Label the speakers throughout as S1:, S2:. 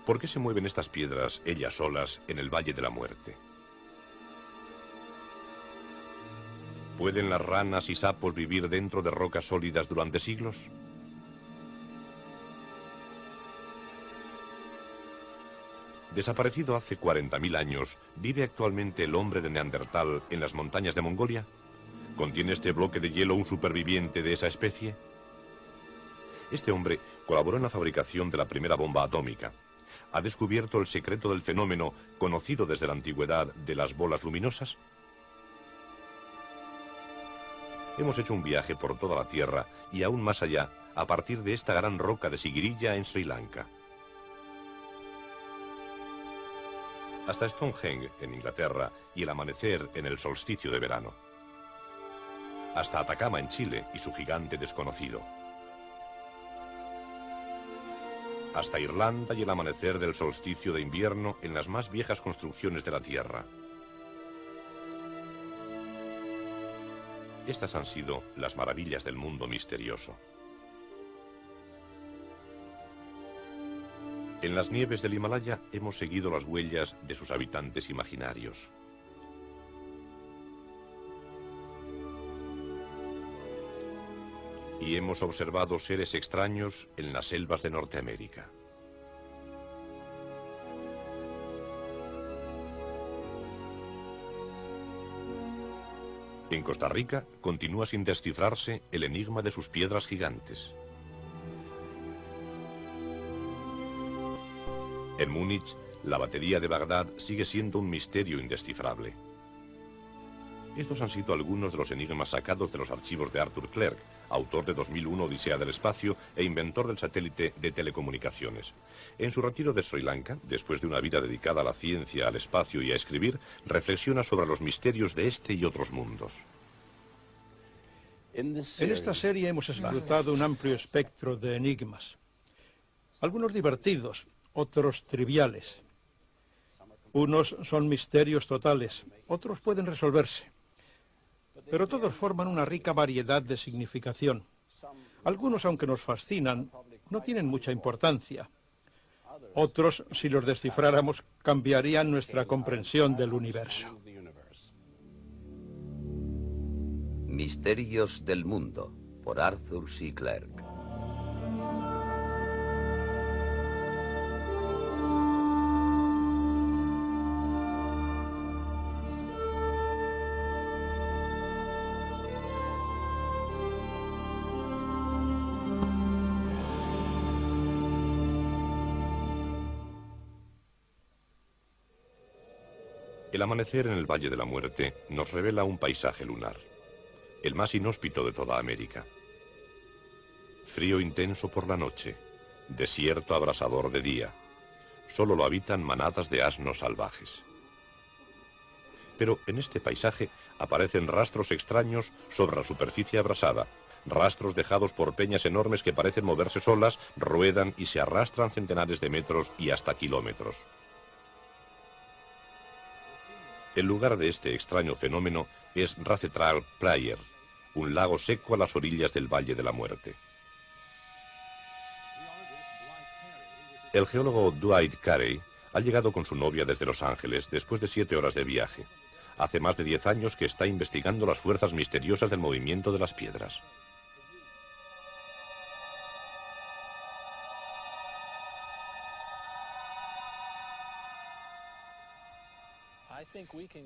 S1: ¿Por qué se mueven estas piedras, ellas solas, en el Valle de la Muerte? ¿Pueden las ranas y sapos vivir dentro de rocas sólidas durante siglos? Desaparecido hace 40.000 años, ¿vive actualmente el hombre de Neandertal en las montañas de Mongolia? ¿Contiene este bloque de hielo un superviviente de esa especie? Este hombre colaboró en la fabricación de la primera bomba atómica. ¿Ha descubierto el secreto del fenómeno conocido desde la antigüedad de las bolas luminosas? Hemos hecho un viaje por toda la Tierra y aún más allá, a partir de esta gran roca de Sigiriya en Sri Lanka. Hasta Stonehenge, en Inglaterra, y el amanecer en el solsticio de verano. Hasta Atacama, en Chile, y su gigante desconocido. Hasta Irlanda y el amanecer del solsticio de invierno en las más viejas construcciones de la Tierra. Estas han sido las maravillas del mundo misterioso. En las nieves del Himalaya hemos seguido las huellas de sus habitantes imaginarios. Y hemos observado seres extraños en las selvas de Norteamérica. En Costa Rica continúa sin descifrarse el enigma de sus piedras gigantes. En Múnich, la batería de Bagdad sigue siendo un misterio indescifrable. Estos han sido algunos de los enigmas sacados de los archivos de Arthur Clarke, autor de 2001 Odisea del Espacio e inventor del satélite de telecomunicaciones. En su retiro de Sri Lanka, después de una vida dedicada a la ciencia, al espacio y a escribir, reflexiona sobre los misterios de este y otros mundos.
S2: En esta serie hemos explotado un amplio espectro de enigmas. Algunos divertidos, otros triviales. Unos son misterios totales, otros pueden resolverse. Pero todos forman una rica variedad de significación. Algunos, aunque nos fascinan, no tienen mucha importancia. Otros, si los descifráramos, cambiarían nuestra comprensión del universo.
S3: Misterios del mundo, por Arthur C. Clarke.
S1: El amanecer en el Valle de la Muerte nos revela un paisaje lunar, el más inhóspito de toda América. Frío intenso por la noche, desierto abrasador de día. Solo lo habitan manadas de asnos salvajes. Pero en este paisaje aparecen rastros extraños sobre la superficie abrasada, rastros dejados por peñas enormes que parecen moverse solas, ruedan y se arrastran centenares de metros y hasta kilómetros. El lugar de este extraño fenómeno es Rathethral Player, un lago seco a las orillas del Valle de la Muerte. El geólogo Dwight Carey ha llegado con su novia desde Los Ángeles después de 7 horas de viaje. Hace más de 10 años que está investigando las fuerzas misteriosas del movimiento de las piedras.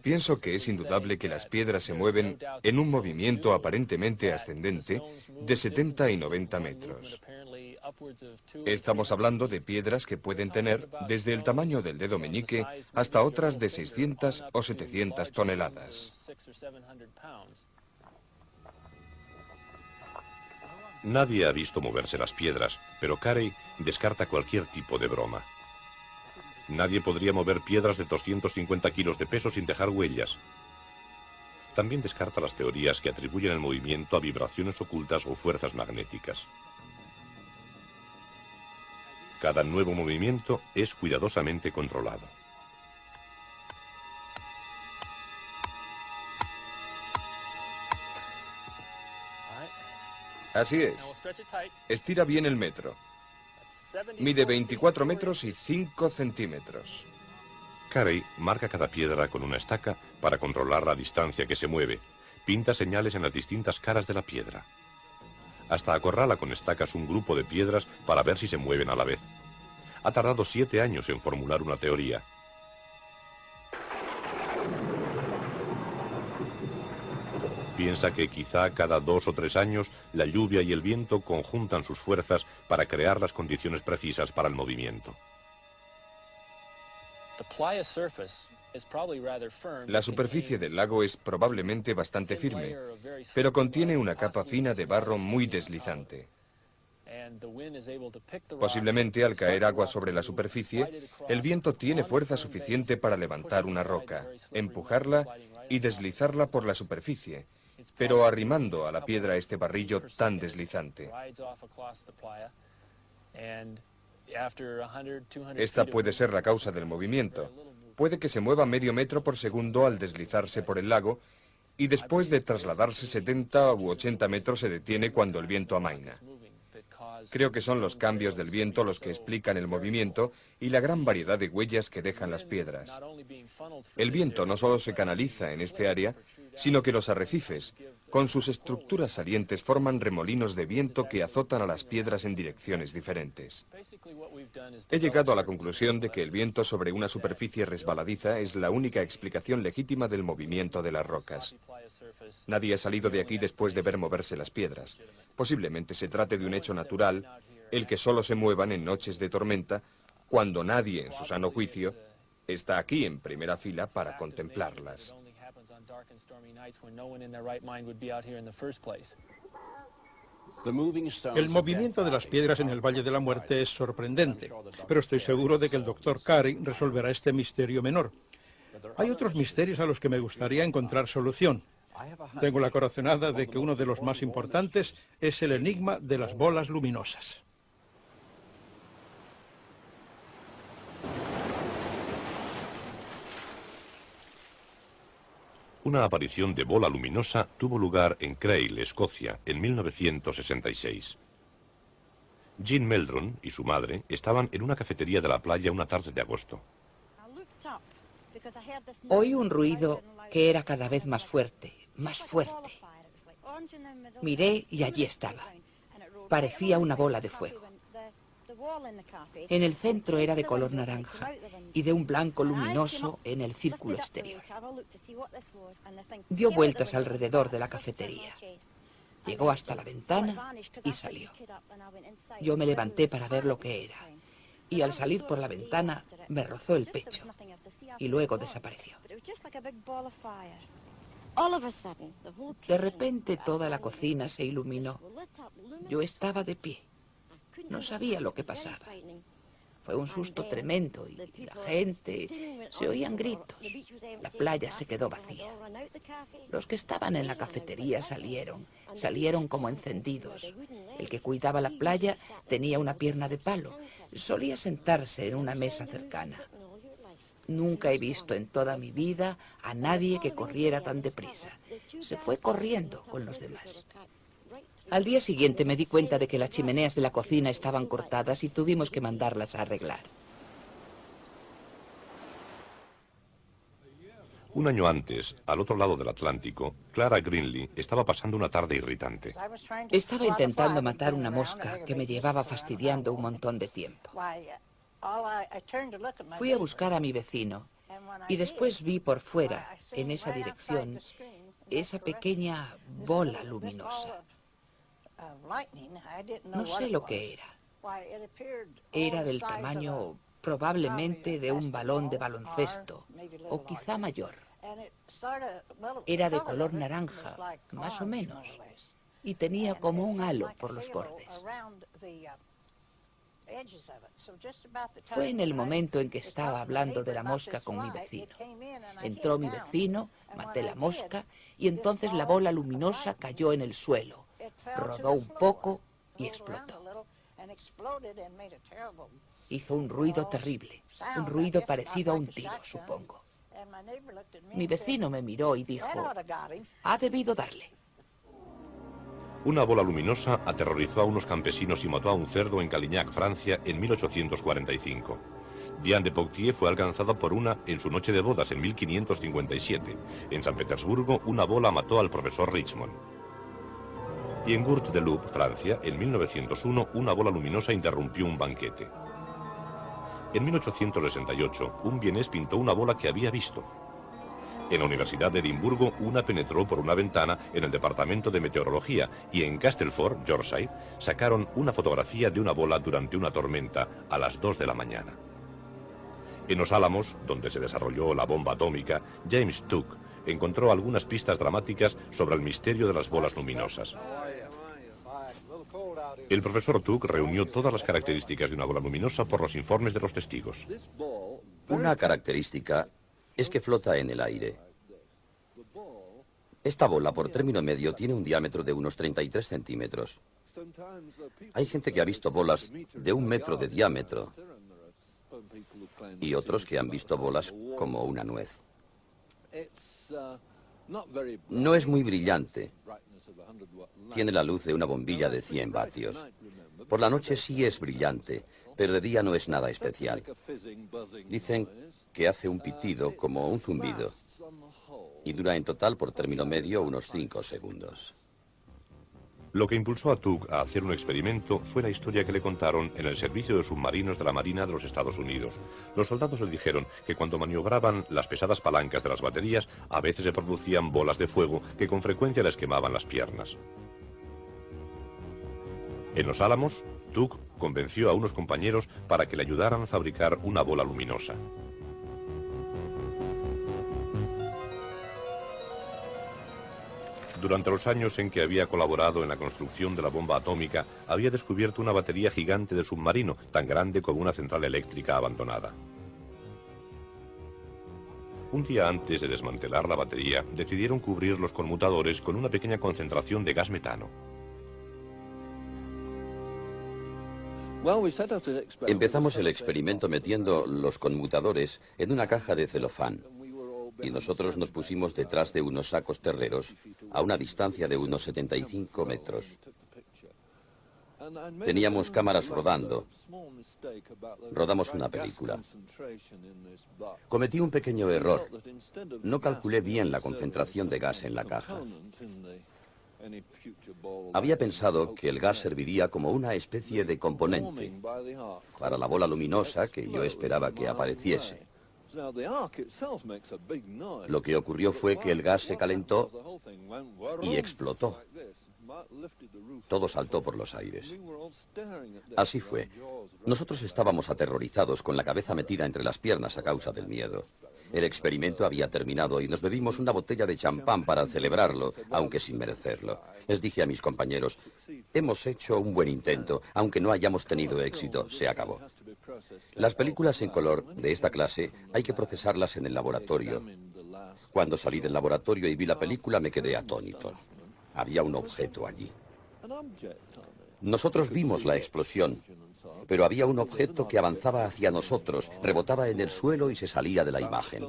S4: Pienso que es indudable que las piedras se mueven en un movimiento aparentemente ascendente de 70 y 90 metros. Estamos hablando de piedras que pueden tener desde el tamaño del dedo meñique hasta otras de 600 o 700 toneladas.
S1: Nadie ha visto moverse las piedras, pero Carey descarta cualquier tipo de broma. Nadie podría mover piedras de 250 kilos de peso sin dejar huellas. También descarta las teorías que atribuyen el movimiento a vibraciones ocultas o fuerzas magnéticas. Cada nuevo movimiento es cuidadosamente controlado.
S4: Así es. Estira bien el metro. Mide 24 metros y 5 centímetros.
S1: Carey marca cada piedra con una estaca para controlar la distancia que se mueve. Pinta señales en las distintas caras de la piedra. Hasta acorrala con estacas un grupo de piedras para ver si se mueven a la vez. Ha tardado 7 años en formular una teoría. Piensa que quizá cada 2 o 3 años la lluvia y el viento conjuntan sus fuerzas para crear las condiciones precisas para el movimiento.
S4: La superficie del lago es probablemente bastante firme, pero contiene una capa fina de barro muy deslizante. Posiblemente al caer agua sobre la superficie, el viento tiene fuerza suficiente para levantar una roca, empujarla y deslizarla por la superficie, pero arrimando a la piedra este barrillo tan deslizante. Esta puede ser la causa del movimiento. Puede que se mueva medio metro por segundo al deslizarse por el lago y después de trasladarse 70 u 80 metros se detiene cuando el viento amaina. Creo que son los cambios del viento los que explican el movimiento y la gran variedad de huellas que dejan las piedras. El viento no solo se canaliza en este área, sino que los arrecifes, con sus estructuras salientes, forman remolinos de viento que azotan a las piedras en direcciones diferentes. He llegado a la conclusión de que el viento sobre una superficie resbaladiza es la única explicación legítima del movimiento de las rocas. Nadie ha salido de aquí después de ver moverse las piedras. Posiblemente se trate de un hecho natural, el que solo se muevan en noches de tormenta, cuando nadie, en su sano juicio, está aquí en primera fila para contemplarlas.
S2: El movimiento de las piedras en el Valle de la Muerte es sorprendente, pero estoy seguro de que el Dr. Carey resolverá este misterio menor. Hay otros misterios a los que me gustaría encontrar solución. Tengo la corazonada de que uno de los más importantes es el enigma de las bolas luminosas.
S1: Una aparición de bola luminosa tuvo lugar en Crail, Escocia, en 1966. Jean Meldron y su madre estaban en una cafetería de la playa una tarde de agosto.
S5: Oí un ruido que era cada vez más fuerte, más fuerte. Miré y allí estaba. Parecía una bola de fuego. En el centro era de color naranja y de un blanco luminoso en el círculo exterior. Dio vueltas alrededor de la cafetería. Llegó hasta la ventana y salió. Yo me levanté para ver lo que era. Y al salir por la ventana me rozó el pecho. Y luego desapareció. De repente toda la cocina se iluminó. Yo estaba de pie. No sabía lo que pasaba. Fue un susto tremendo y la gente... Se oían gritos. La playa se quedó vacía. Los que estaban en la cafetería salieron como encendidos. El que cuidaba la playa tenía una pierna de palo. Solía sentarse en una mesa cercana. Nunca he visto en toda mi vida a nadie que corriera tan deprisa. Se fue corriendo con los demás. Al día siguiente me di cuenta de que las chimeneas de la cocina estaban cortadas y tuvimos que mandarlas a arreglar.
S1: Un año antes, al otro lado del Atlántico, Clara Greenlee estaba pasando una tarde irritante.
S5: Estaba intentando matar una mosca que me llevaba fastidiando un montón de tiempo. Fui a buscar a mi vecino y después vi por fuera, en esa dirección, esa pequeña bola luminosa. No sé lo que era. Era del tamaño probablemente de un balón de baloncesto, o quizá mayor. Era de color naranja, más o menos, y tenía como un halo por los bordes. Fue en el momento en que estaba hablando de la mosca con mi vecino. Entró mi vecino, maté la mosca, y entonces la bola luminosa cayó en el suelo. Rodó un poco y explotó. Hizo un ruido terrible, un ruido parecido a un tiro, supongo. Mi vecino me miró y dijo, ha debido darle.
S1: Una bola luminosa aterrorizó a unos campesinos y mató a un cerdo en Calignac, Francia, en 1845. Diane de Poitiers fue alcanzada por una en su noche de bodas en 1557. En San Petersburgo, una bola mató al profesor Richmond. Y en Gurt-de-Loup, Francia, en 1901, una bola luminosa interrumpió un banquete. En 1868, un vienés pintó una bola que había visto. En la Universidad de Edimburgo, una penetró por una ventana en el departamento de meteorología y en Castleford, Yorkshire, sacaron una fotografía de una bola durante una tormenta a las 2 de la mañana. En Los Álamos, donde se desarrolló la bomba atómica, James Tuck encontró algunas pistas dramáticas sobre el misterio de las bolas luminosas. El profesor Tuck reunió todas las características de una bola luminosa por los informes de los testigos.
S3: Una característica es que flota en el aire. Esta bola, por término medio, tiene un diámetro de unos 33 centímetros. Hay gente que ha visto bolas de 1 metro de diámetro y otros que han visto bolas como una nuez. No es muy brillante. Tiene la luz de una bombilla de 100 vatios. Por la noche sí es brillante, pero de día no es nada especial. Dicen que hace un pitido como un zumbido y dura en total por término medio unos 5 segundos.
S1: Lo que impulsó a Tuck a hacer un experimento fue la historia que le contaron en el servicio de submarinos de la Marina de los Estados Unidos. Los soldados le dijeron que cuando maniobraban las pesadas palancas de las baterías, a veces se producían bolas de fuego que con frecuencia les quemaban las piernas. En Los Álamos, Tuck convenció a unos compañeros para que le ayudaran a fabricar una bola luminosa. Durante los años en que había colaborado en la construcción de la bomba atómica, había descubierto una batería gigante de submarino, tan grande como una central eléctrica abandonada. Un día antes de desmantelar la batería, decidieron cubrir los conmutadores con una pequeña concentración de gas metano.
S3: Empezamos el experimento metiendo los conmutadores en una caja de celofán y nosotros nos pusimos detrás de unos sacos terreros a una distancia de unos 75 metros. Teníamos cámaras rodando. Rodamos una película. Cometí un pequeño error. No calculé bien la concentración de gas en la caja. Había pensado que el gas serviría como una especie de componente para la bola luminosa que yo esperaba que apareciese. Lo que ocurrió fue que el gas se calentó y explotó. Todo saltó por los aires. Así fue. Nosotros estábamos aterrorizados con la cabeza metida entre las piernas a causa del miedo. El experimento había terminado y nos bebimos una botella de champán para celebrarlo, aunque sin merecerlo. Les dije a mis compañeros, hemos hecho un buen intento, aunque no hayamos tenido éxito, se acabó. Las películas en color de esta clase hay que procesarlas en el laboratorio. Cuando salí del laboratorio y vi la película me quedé atónito. Había un objeto allí. Nosotros vimos la explosión, pero había un objeto que avanzaba hacia nosotros, rebotaba en el suelo y se salía de la imagen.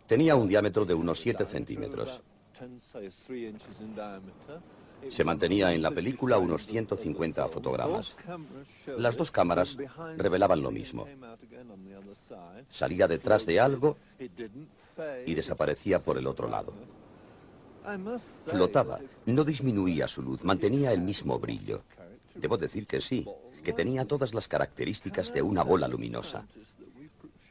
S3: Tenía un diámetro de unos 7 centímetros. Se mantenía en la película unos 150 fotogramas. Las dos cámaras revelaban lo mismo. Salía detrás de algo y desaparecía por el otro lado. Flotaba, no disminuía su luz, mantenía el mismo brillo. Debo decir que sí, que tenía todas las características de una bola luminosa.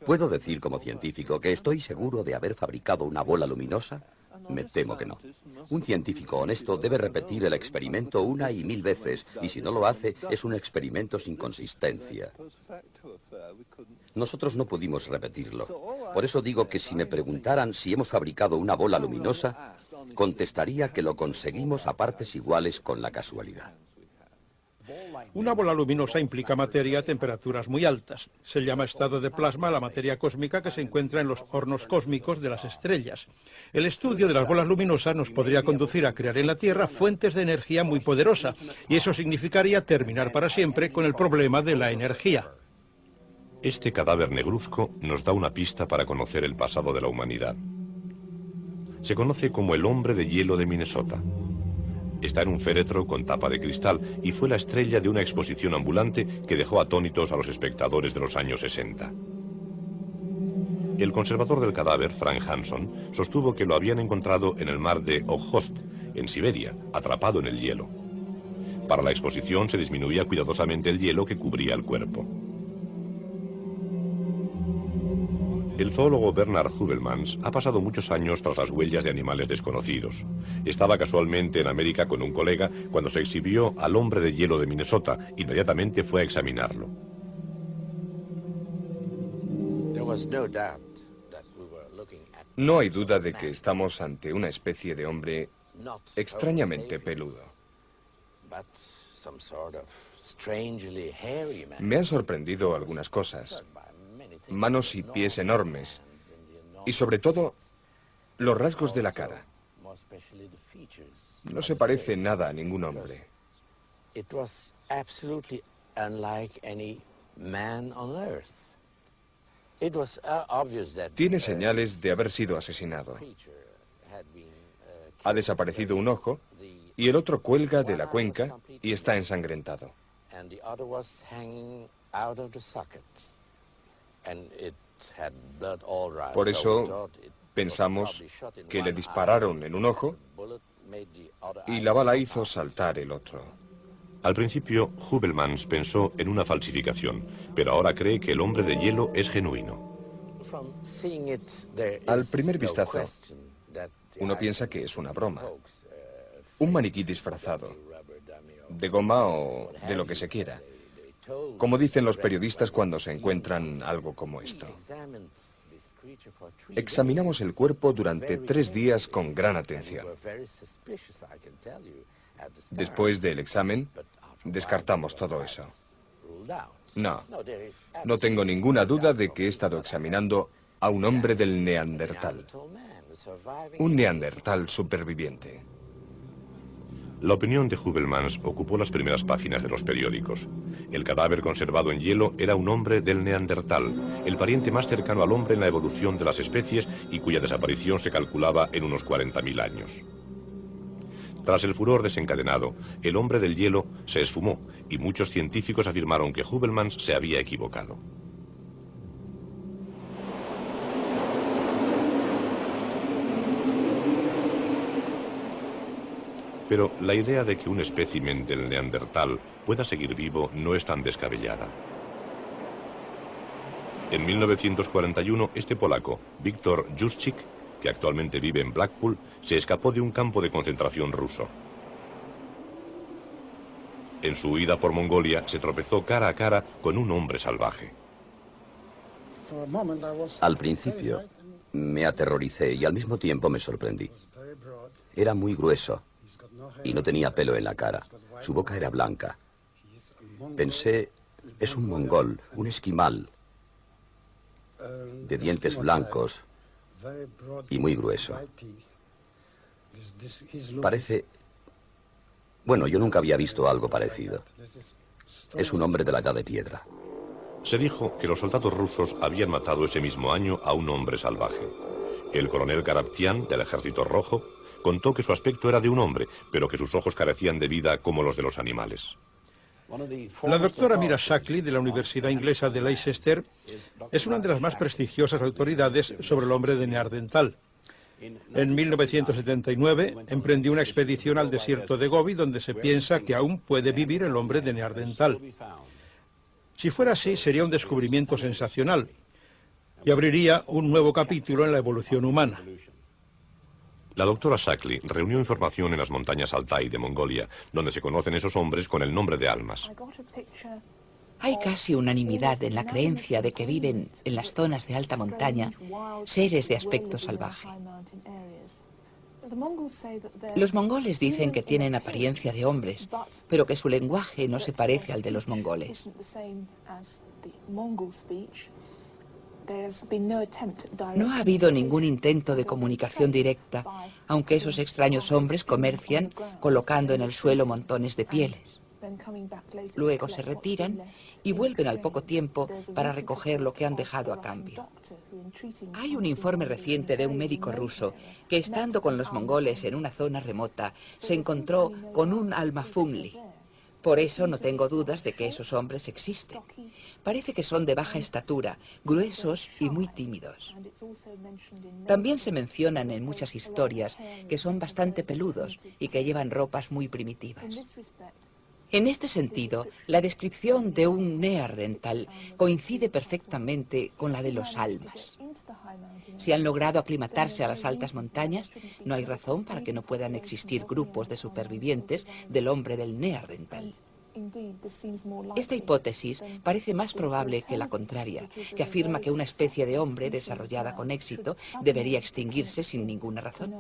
S3: ¿Puedo decir como científico que estoy seguro de haber fabricado una bola luminosa? Me temo que no. Un científico honesto debe repetir el experimento 1 y 1000 veces, y si no lo hace, es un experimento sin consistencia. Nosotros no pudimos repetirlo. Por eso digo que si me preguntaran si hemos fabricado una bola luminosa, contestaría que lo conseguimos a partes iguales con la casualidad.
S2: Una bola luminosa implica materia a temperaturas muy altas. Se llama estado de plasma la materia cósmica que se encuentra en los hornos cósmicos de las estrellas. El estudio de las bolas luminosas nos podría conducir a crear en la Tierra fuentes de energía muy poderosa, y eso significaría terminar para siempre con el problema de la energía.
S1: Este cadáver negruzco nos da una pista para conocer el pasado de la humanidad. Se conoce como el hombre de hielo de Minnesota. Está en un féretro con tapa de cristal y fue la estrella de una exposición ambulante que dejó atónitos a los espectadores de los años 60. El conservador del cadáver, Frank Hanson, sostuvo que lo habían encontrado en el mar de Okhotsk, en Siberia, atrapado en el hielo. Para la exposición se disminuía cuidadosamente el hielo que cubría el cuerpo. El zoólogo Bernard Hubelmans ha pasado muchos años tras las huellas de animales desconocidos. Estaba casualmente en América con un colega cuando se exhibió al hombre de hielo de Minnesota. Inmediatamente fue a examinarlo.
S4: No hay duda de que estamos ante una especie de hombre extrañamente peludo. Me han sorprendido algunas cosas. Manos y pies enormes. Y sobre todo, los rasgos de la cara. No se parece nada a ningún hombre. Tiene señales de haber sido asesinado. Ha desaparecido un ojo y el otro cuelga de la cuenca y está ensangrentado. Por eso pensamos que le dispararon en un ojo y la bala hizo saltar el otro.
S1: Al principio, Hubelmans pensó en una falsificación, pero ahora cree que el hombre de hielo es genuino.
S4: Al primer vistazo, uno piensa que es una broma. Un maniquí disfrazado, de goma o de lo que se quiera. Como dicen los periodistas cuando se encuentran algo como esto. Examinamos el cuerpo durante 3 días con gran atención. Después del examen, descartamos todo eso. No tengo ninguna duda de que he estado examinando a un hombre del Neandertal. Un Neandertal superviviente.
S1: La opinión de Hubelmans ocupó las primeras páginas de los periódicos. El cadáver conservado en hielo era un hombre del Neandertal, el pariente más cercano al hombre en la evolución de las especies y cuya desaparición se calculaba en unos 40.000 años. Tras el furor desencadenado, el hombre del hielo se esfumó y muchos científicos afirmaron que Hubelmans se había equivocado. Pero la idea de que un espécimen del Neandertal pueda seguir vivo no es tan descabellada. En 1941, este polaco, Viktor Juszczyk, que actualmente vive en Blackpool, se escapó de un campo de concentración ruso. En su huida por Mongolia se tropezó cara a cara con un hombre salvaje.
S3: Al principio me aterroricé y al mismo tiempo me sorprendí. Era muy grueso y no tenía pelo en la cara. Su boca era blanca. Pensé, es un mongol, un esquimal, de dientes blancos y muy grueso. Parece... Bueno, yo nunca había visto algo parecido. Es un hombre de la Edad de Piedra.
S1: Se dijo que los soldados rusos habían matado ese mismo año a un hombre salvaje. El coronel Karapetian, del Ejército Rojo, contó que su aspecto era de un hombre, pero que sus ojos carecían de vida como los de los animales.
S2: La doctora Mira Shackley, de la Universidad Inglesa de Leicester, es una de las más prestigiosas autoridades sobre el hombre de Neandertal. En 1979 emprendió una expedición al desierto de Gobi, donde se piensa que aún puede vivir el hombre de Neandertal. Si fuera así, sería un descubrimiento sensacional y abriría un nuevo capítulo en la evolución humana.
S1: La doctora Shackley reunió información en las montañas Altai de Mongolia, donde se conocen esos hombres con el nombre de almas.
S5: Hay casi unanimidad en la creencia de que viven en las zonas de alta montaña seres de aspecto salvaje. Los mongoles dicen que tienen apariencia de hombres, pero que su lenguaje no se parece al de los mongoles. No ha habido ningún intento de comunicación directa, aunque esos extraños hombres comercian colocando en el suelo montones de pieles. Luego se retiran y vuelven al poco tiempo para recoger lo que han dejado a cambio. Hay un informe reciente de un médico ruso que, estando con los mongoles en una zona remota, se encontró con un almafungli. Por eso no tengo dudas de que esos hombres existen. Parece que son de baja estatura, gruesos y muy tímidos. También se mencionan en muchas historias que son bastante peludos y que llevan ropas muy primitivas. En este sentido, la descripción de un neandertal coincide perfectamente con la de los almas. Si han logrado aclimatarse a las altas montañas, no hay razón para que no puedan existir grupos de supervivientes del hombre del neandertal. Esta hipótesis parece más probable que la contraria, que afirma que una especie de hombre desarrollada con éxito debería extinguirse sin ninguna razón.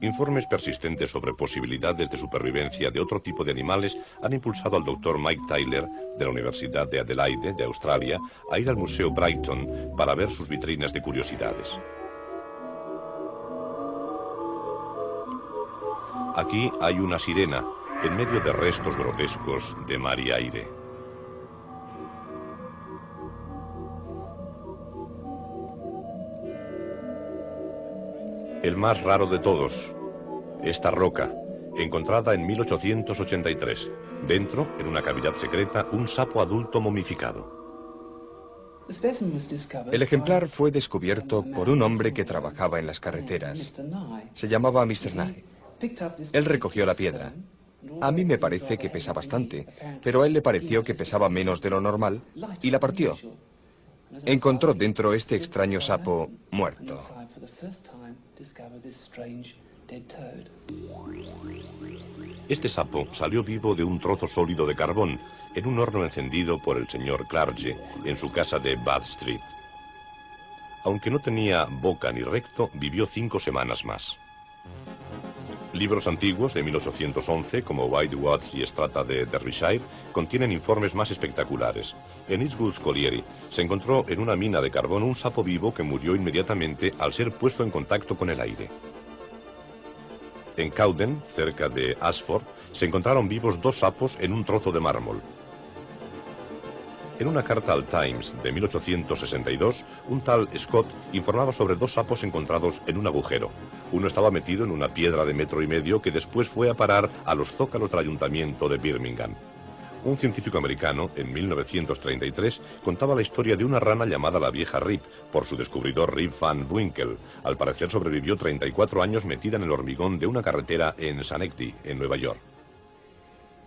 S1: Informes persistentes sobre posibilidades de supervivencia de otro tipo de animales han impulsado al Dr. Mike Tyler, de la Universidad de Adelaide, de Australia, a ir al Museo Brighton para ver sus vitrinas de curiosidades. Aquí hay una sirena, en medio de restos grotescos de mar y aire. El más raro de todos, esta roca, encontrada en 1883. Dentro, en una cavidad secreta, un sapo adulto momificado.
S4: El ejemplar fue descubierto por un hombre que trabajaba en las carreteras. Se llamaba Mr. Nye. Él recogió la piedra. A mí me parece que pesa bastante, pero a él le pareció que pesaba menos de lo normal y la partió. Encontró dentro este extraño sapo muerto.
S1: Este sapo salió vivo de un trozo sólido de carbón en un horno encendido por el señor Clarge en su casa de Bath Street. Aunque no tenía boca ni recto, vivió 5 semanas más. Libros antiguos de 1811, como White Watts y Strata de Derbyshire, contienen informes más espectaculares. En Eastwood's Colliery se encontró en una mina de carbón un sapo vivo que murió inmediatamente al ser puesto en contacto con el aire. En Cowden, cerca de Ashford, se encontraron vivos 2 sapos en un trozo de mármol. En una carta al Times de 1862, un tal Scott informaba sobre 2 sapos encontrados en un agujero. Uno estaba metido en una piedra de 1,5 metros que después fue a parar a los zócalos del ayuntamiento de Birmingham. Un científico americano, en 1933, contaba la historia de una rana llamada la vieja Rip, por su descubridor Rip Van Winkle. Al parecer sobrevivió 34 años metida en el hormigón de una carretera en Schenectady, en Nueva York.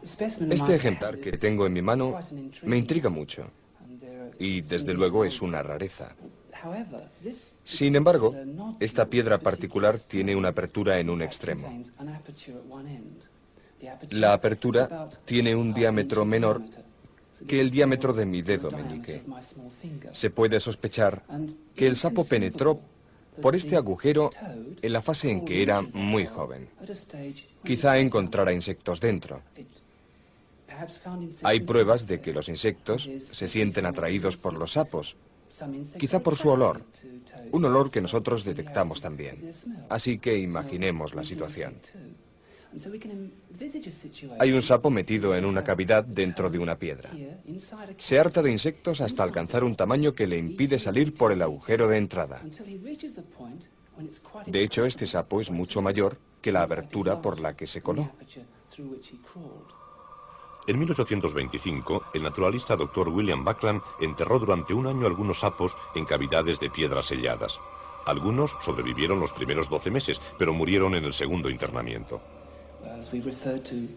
S4: Este ejemplar que tengo en mi mano me intriga mucho y desde luego es una rareza. Sin embargo, esta piedra particular tiene una apertura en un extremo. La apertura tiene un diámetro menor que el diámetro de mi dedo meñique. Se puede sospechar que el sapo penetró por este agujero en la fase en que era muy joven. Quizá encontrara insectos dentro. Hay pruebas de que los insectos se sienten atraídos por los sapos, quizá por su olor, un olor que nosotros detectamos también. Así que imaginemos la situación. Hay un sapo metido en una cavidad dentro de una piedra. Se harta de insectos hasta alcanzar un tamaño que le impide salir por el agujero de entrada. De hecho, este sapo es mucho mayor que la abertura por la que se coló.
S1: En 1825, el naturalista Dr. William Buckland enterró durante 1 año algunos sapos en cavidades de piedras selladas. Algunos sobrevivieron los primeros 12 meses, pero murieron en el segundo internamiento.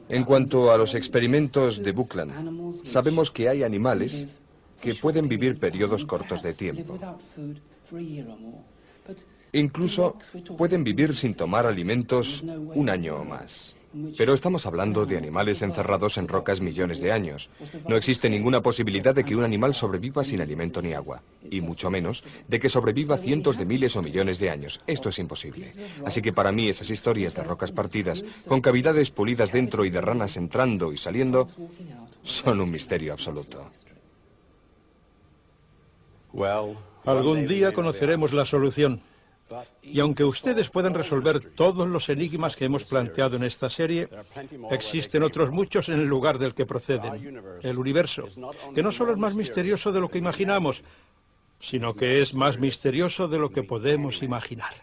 S4: En cuanto a los experimentos de Buckland, sabemos que hay animales que pueden vivir periodos cortos de tiempo. Incluso pueden vivir sin tomar alimentos 1 año o más. Pero estamos hablando de animales encerrados en rocas millones de años. No existe ninguna posibilidad de que un animal sobreviva sin alimento ni agua, y mucho menos de que sobreviva cientos de miles o millones de años. Esto es imposible. Así que para mí esas historias de rocas partidas, con cavidades pulidas dentro y de ranas entrando y saliendo, son un misterio absoluto.
S2: Algún día conoceremos la solución. Y aunque ustedes puedan resolver todos los enigmas que hemos planteado en esta serie, existen otros muchos en el lugar del que proceden, el universo, que no solo es más misterioso de lo que imaginamos, sino que es más misterioso de lo que podemos imaginar.